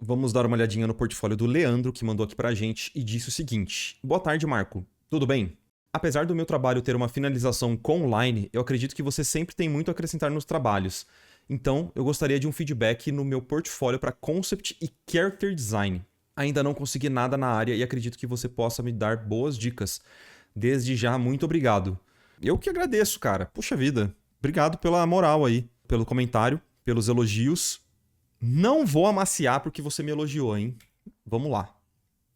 Vamos dar uma olhadinha no portfólio do Leandro, que mandou aqui pra gente e disse o seguinte: Boa tarde, Marco. Tudo bem? Apesar do meu trabalho ter uma finalização com online, eu acredito que você sempre tem muito a acrescentar nos trabalhos. Então, eu gostaria de um feedback no meu portfólio para Concept e Character Design. Ainda não consegui nada na área e acredito que você possa me dar boas dicas. Desde já, muito obrigado. Eu que agradeço, cara. Puxa vida. Obrigado pela moral aí, pelo comentário, pelos elogios. Não vou amaciar porque você me elogiou, hein? Vamos lá.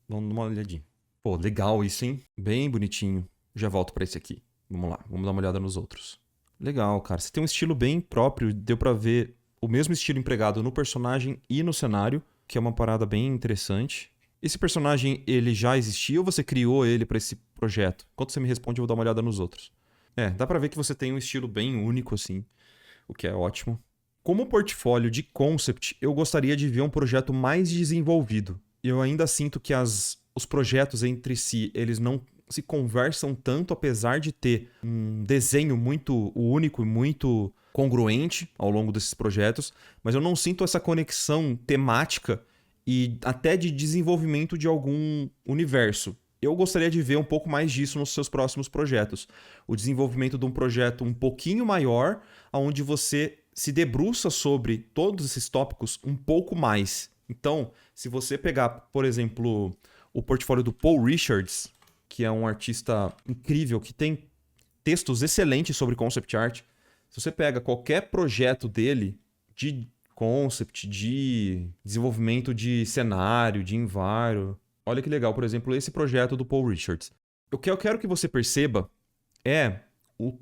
Vamos dar uma olhadinha. Pô, legal isso, hein? Bem bonitinho. Já volto pra esse aqui. Vamos lá, vamos dar uma olhada nos outros. Legal, cara. Você tem um estilo bem próprio. Deu pra ver o mesmo estilo empregado no personagem e no cenário, que é uma parada bem interessante. Esse personagem, ele já existia ou você criou ele pra esse projeto? Enquanto você me responde, eu vou dar uma olhada nos outros. Dá pra ver que você tem um estilo bem único, assim, o que é ótimo. Como portfólio de concept, eu gostaria de ver um projeto mais desenvolvido. Eu ainda sinto que os projetos entre si, eles não se conversam tanto, apesar de ter um desenho muito único e muito congruente ao longo desses projetos, mas eu não sinto essa conexão temática e até de desenvolvimento de algum universo. Eu gostaria de ver um pouco mais disso nos seus próximos projetos. O desenvolvimento de um projeto um pouquinho maior, onde você se debruça sobre todos esses tópicos um pouco mais. Então, se você pegar, por exemplo, o portfólio do Paul Richards, que é um artista incrível, que tem textos excelentes sobre concept art, se você pega qualquer projeto dele de concept, de desenvolvimento de cenário, de enviro, olha que legal, por exemplo, esse projeto do Paul Richards. O que eu quero que você perceba é o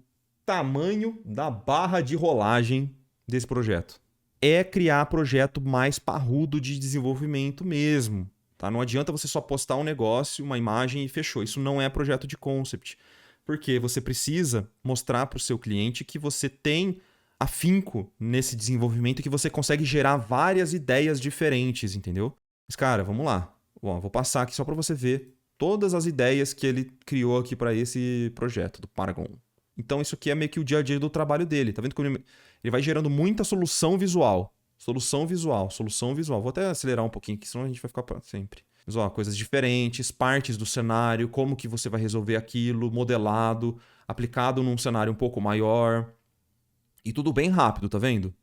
tamanho da barra de rolagem desse projeto. É criar projeto mais parrudo de desenvolvimento mesmo. Tá? Não adianta você só postar um negócio, uma imagem e fechou. Isso não é projeto de concept. Porque você precisa mostrar para o seu cliente que você tem afinco nesse desenvolvimento e que você consegue gerar várias ideias diferentes, entendeu? Mas, cara, vamos lá. Bom, vou passar aqui só para você ver todas as ideias que ele criou aqui para esse projeto do Paragon. Então isso aqui é meio que o dia a dia do trabalho dele. Tá vendo que ele vai gerando muita solução visual. Solução visual, solução visual. Vou até acelerar um pouquinho aqui, senão a gente vai ficar para sempre. Mas ó, coisas diferentes, partes do cenário, como que você vai resolver aquilo, modelado, aplicado num cenário um pouco maior. E tudo bem rápido, tá vendo?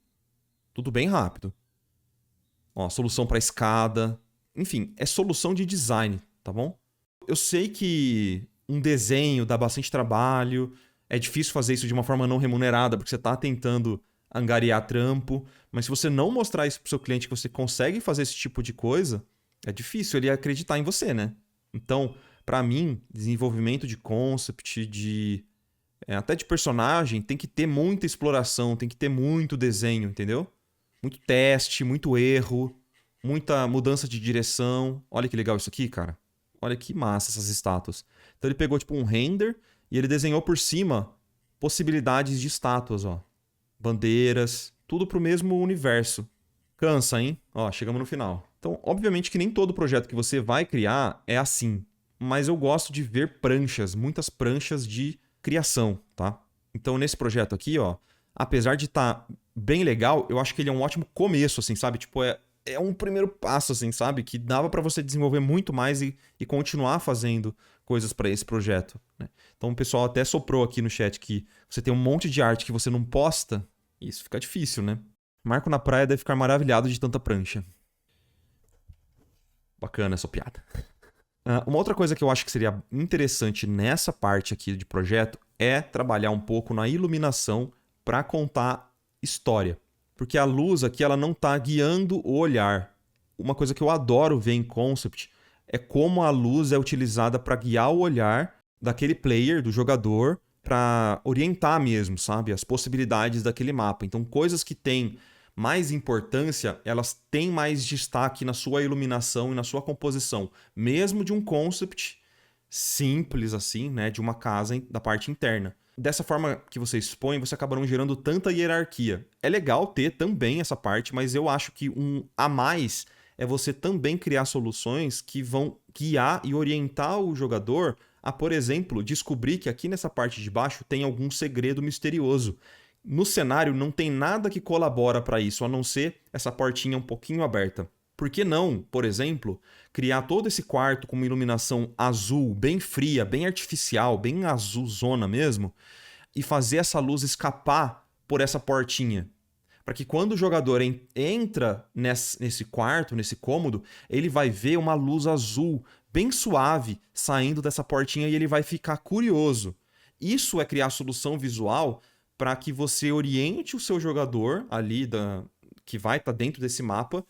Tudo bem rápido. Ó, solução para escada. Enfim, é solução de design, tá bom? Eu sei que um desenho dá bastante trabalho, é difícil fazer isso de uma forma não remunerada, porque você está tentando angariar trampo, mas se você não mostrar isso para o seu cliente que você consegue fazer esse tipo de coisa, é difícil ele acreditar em você, né? Então, para mim, desenvolvimento de concept, até de personagem, tem que ter muita exploração, tem que ter muito desenho, entendeu? Muito teste, muito erro, muita mudança de direção. Olha que legal isso aqui, cara. Olha que massa essas estátuas. Então ele pegou tipo um render e ele desenhou por cima possibilidades de estátuas, ó. Bandeiras, tudo pro mesmo universo. Cansa, hein? Ó, chegamos no final. Então, obviamente que nem todo projeto que você vai criar é assim, mas eu gosto de ver pranchas, muitas pranchas de criação, tá? Então, nesse projeto aqui, ó, apesar de estar bem legal, eu acho que ele é um ótimo começo, assim, sabe? Tipo, é um primeiro passo, assim, sabe? Que dava para você desenvolver muito mais e continuar fazendo coisas para esse projeto, né? Então o pessoal até soprou aqui no chat que você tem um monte de arte que você não posta, isso fica difícil, né? Marco na praia deve ficar maravilhado de tanta prancha. Bacana essa piada. Uma outra coisa que eu acho que seria interessante nessa parte aqui de projeto é trabalhar um pouco na iluminação para contar história. Porque a luz aqui ela não está guiando o olhar. Uma coisa que eu adoro ver em concept é como a luz é utilizada para guiar o olhar daquele player, do jogador, para orientar mesmo, sabe? As possibilidades daquele mapa. Então, coisas que têm mais importância, elas têm mais destaque na sua iluminação e na sua composição, mesmo de um concept simples assim, né, de uma casa da parte interna. Dessa forma que você expõe, você acaba não gerando tanta hierarquia. É legal ter também essa parte, mas eu acho que um a mais é você também criar soluções que vão guiar e orientar o jogador a, por exemplo, descobrir que aqui nessa parte de baixo tem algum segredo misterioso. No cenário não tem nada que colabora para isso, a não ser essa portinha um pouquinho aberta. Por que não, por exemplo, criar todo esse quarto com uma iluminação azul, bem fria, bem artificial, bem azulzona mesmo, e fazer essa luz escapar por essa portinha? Para que quando o jogador entra nesse quarto, nesse cômodo, ele vai ver uma luz azul bem suave saindo dessa portinha e ele vai ficar curioso. Isso é criar solução visual para que você oriente o seu jogador ali que vai estar dentro desse mapa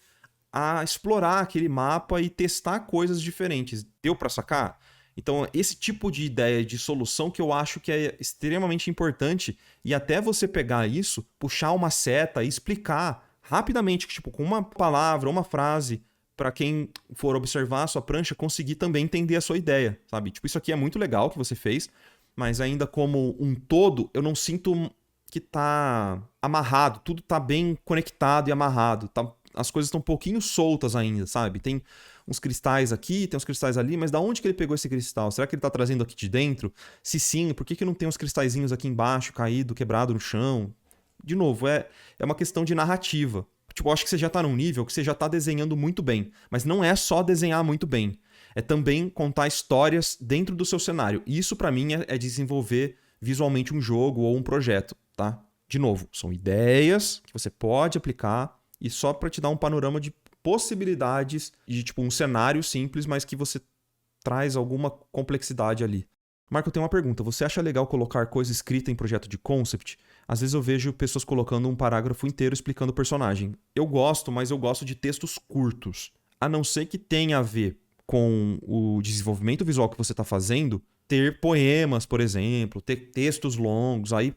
a explorar aquele mapa e testar coisas diferentes. Deu para sacar? Então, esse tipo de ideia de solução que eu acho que é extremamente importante, e até você pegar isso, puxar uma seta e explicar rapidamente, tipo, com uma palavra, uma frase, para quem for observar a sua prancha conseguir também entender a sua ideia, sabe? Tipo, isso aqui é muito legal que você fez, mas ainda como um todo, eu não sinto que tá amarrado, tudo tá bem conectado e amarrado, as coisas estão um pouquinho soltas ainda, sabe? Tem uns cristais aqui, tem uns cristais ali, mas da onde que ele pegou esse cristal? Será que ele tá trazendo aqui de dentro? Se sim, por que não tem uns cristalzinhos aqui embaixo, caído, quebrado no chão? De novo, é uma questão de narrativa. Tipo, eu acho que você já tá num nível que você já tá desenhando muito bem, mas não é só desenhar muito bem, é também contar histórias dentro do seu cenário. E isso pra mim é desenvolver visualmente um jogo ou um projeto, tá? De novo, são ideias que você pode aplicar e só para te dar um panorama de possibilidades de tipo um cenário simples, mas que você traz alguma complexidade ali. Marco, eu tenho uma pergunta. Você acha legal colocar coisa escrita em projeto de concept? Às vezes eu vejo pessoas colocando um parágrafo inteiro explicando o personagem. Eu gosto, mas eu gosto de textos curtos. A não ser que tenha a ver com o desenvolvimento visual que você está fazendo, ter poemas, por exemplo, ter textos longos, aí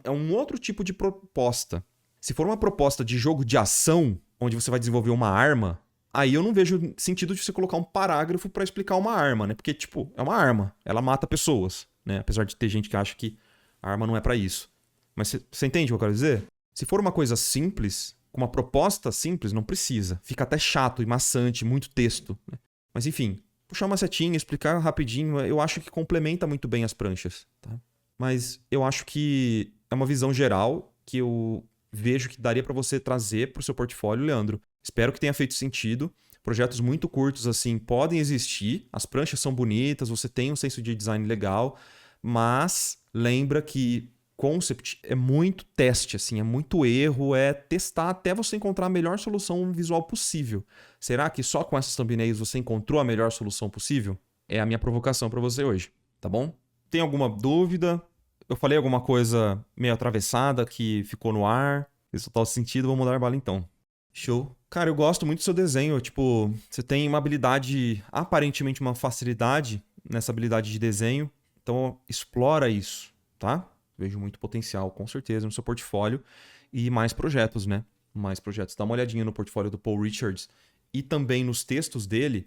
é um outro tipo de proposta. Se for uma proposta de jogo de ação, onde você vai desenvolver uma arma, aí eu não vejo sentido de você colocar um parágrafo pra explicar uma arma, né? Porque, tipo, é uma arma. Ela mata pessoas, né? Apesar de ter gente que acha que a arma não é pra isso. Mas você entende o que eu quero dizer? Se for uma coisa simples, com uma proposta simples, não precisa. Fica até chato e maçante, muito texto, né? Mas enfim, puxar uma setinha, explicar rapidinho, eu acho que complementa muito bem as pranchas, tá? Mas eu acho que é uma visão geral que eu vejo que daria para você trazer para o seu portfólio, Leandro. Espero que tenha feito sentido. Projetos muito curtos assim podem existir, as pranchas são bonitas, você tem um senso de design legal, mas lembra que concept é muito teste, assim, é muito erro, é testar até você encontrar a melhor solução visual possível. Será que só com essas thumbnails você encontrou a melhor solução possível? É a minha provocação para você hoje, tá bom? Tem alguma dúvida? Eu falei alguma coisa meio atravessada que ficou no ar? Fez total sentido, vamos dar bala então. Show. Cara, eu gosto muito do seu desenho. Tipo, você tem uma habilidade, aparentemente uma facilidade nessa habilidade de desenho. Então, explora isso, tá? Vejo muito potencial, com certeza, no seu portfólio. E mais projetos, né? Mais projetos. Dá uma olhadinha no portfólio do Paul Richards e também nos textos dele.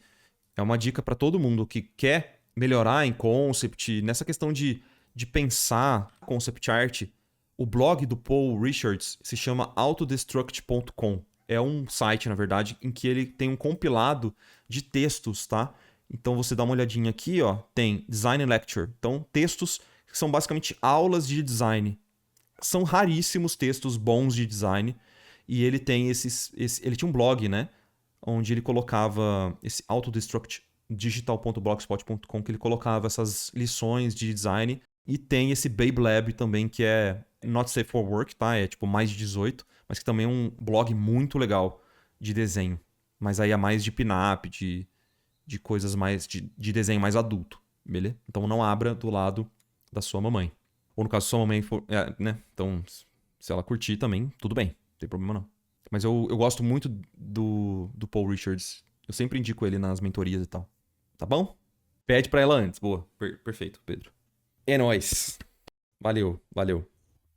É uma dica para todo mundo que quer melhorar em concept, nessa questão de pensar concept art. O blog do Paul Richards se chama autodestruct.com. É um site, na verdade, em que ele tem um compilado de textos, tá? Então você dá uma olhadinha aqui, ó, tem Design Lecture. Então, textos que são basicamente aulas de design. São raríssimos textos bons de design. E ele tem ele tinha um blog, né? Onde ele colocava esse autodestruct digital.blogspot.com, que ele colocava essas lições de design. E tem esse Babe Lab também, que é Not Safe for Work, tá? É tipo mais de 18, mas que também é um blog muito legal de desenho. Mas aí é mais de pin-up, de coisas mais de desenho mais adulto, beleza? Então não abra do lado da sua mamãe. Ou no caso, sua mamãe for, né? Então, se ela curtir também, tudo bem, não tem problema não. Mas eu gosto muito do Paul Richards. Eu sempre indico ele nas mentorias e tal. Tá bom? Pede pra ela antes. Boa. Perfeito, Pedro. É nóis. Valeu, valeu.